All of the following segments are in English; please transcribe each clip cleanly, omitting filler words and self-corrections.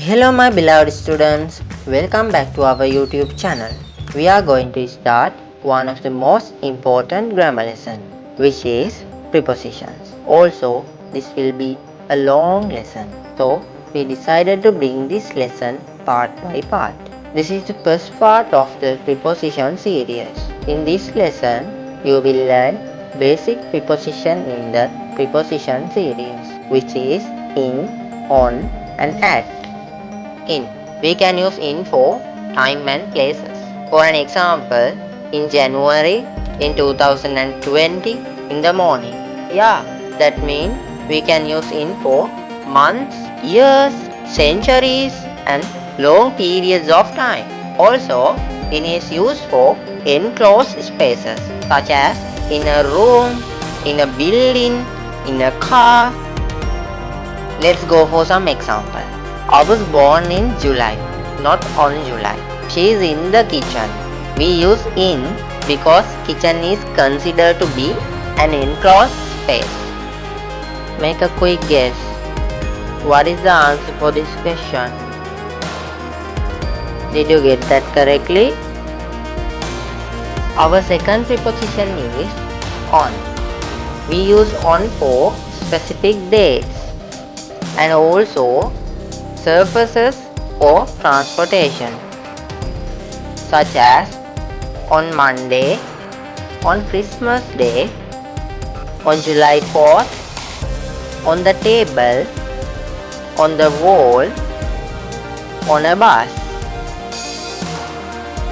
Hello my beloved students, welcome back to our YouTube channel. We are going to start one of the most important grammar lesson, which is prepositions. Also, this will be a long lesson, so we decided to bring this lesson part by part. This is the first part of the preposition series. In this lesson, you will learn basic preposition in the preposition series, which is in, on and at. In. We can use in for time and places. For an example, in January in 2020 in the morning. Yeah, that means we can use in for months, years, centuries and long periods of time. Also, in is used for enclosed spaces such as in a room, in a building, in a car. Let's go for some example. I was born in July, not on July. She is in the kitchen. We use in because kitchen is considered to be an enclosed space. Make a quick guess. What is the answer for this question? Did you get that correctly? Our second preposition is on. We use on for specific dates and also surfaces or transportation, such as on Monday, on Christmas Day, on July 4th, on the table, on the wall, on a bus.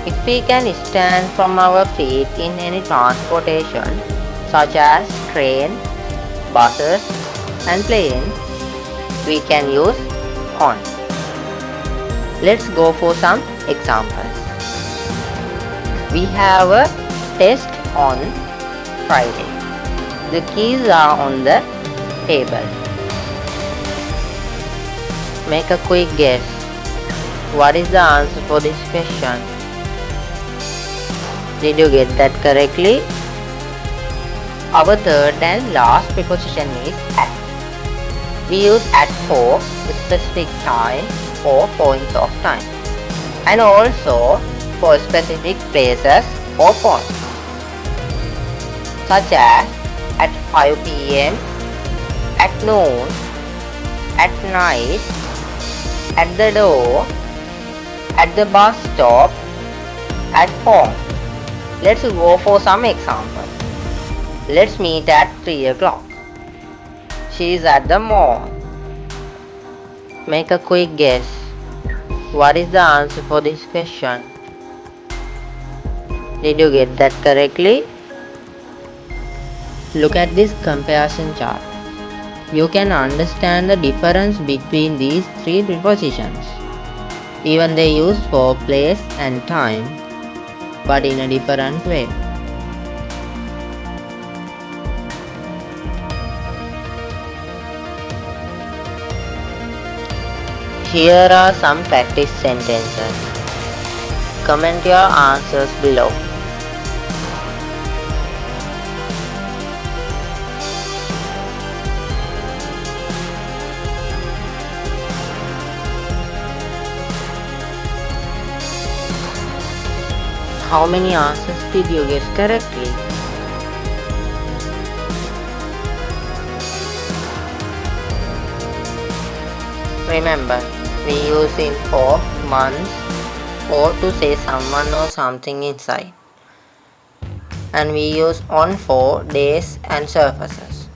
If we can stand from our feet in any transportation, such as train, buses and planes, we can use on. Let's go for some examples. We have a test on Friday. The keys are on the table. Make a quick guess. What is the answer for this question? Did you get that correctly? Our third and last preposition is at. We use at for a specific time or points of time, and also for specific places or points, such as at 5 p.m., at noon, at night, at the door, at the bus stop, at home. Let's go for some examples. Let's meet at 3 o'clock. She is at the mall. Make a quick guess. What is the answer for this question? Did you get that correctly? Look at this comparison chart. You can understand the difference between these three prepositions. Even they use for place and time, but in a different way. Here are some practice sentences. Comment your answers below. How many answers did you guess correctly? Remember, we use in for months or to say someone or something inside. And we use on for days and surfaces.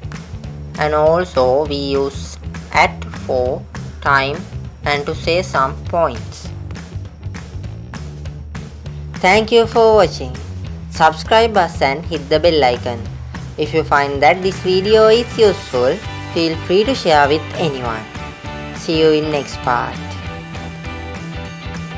And also we use at for time and to say some points. Thank you for watching. Subscribe us and hit the bell icon. If you find that this video is useful, feel free to share with anyone. See you in next part.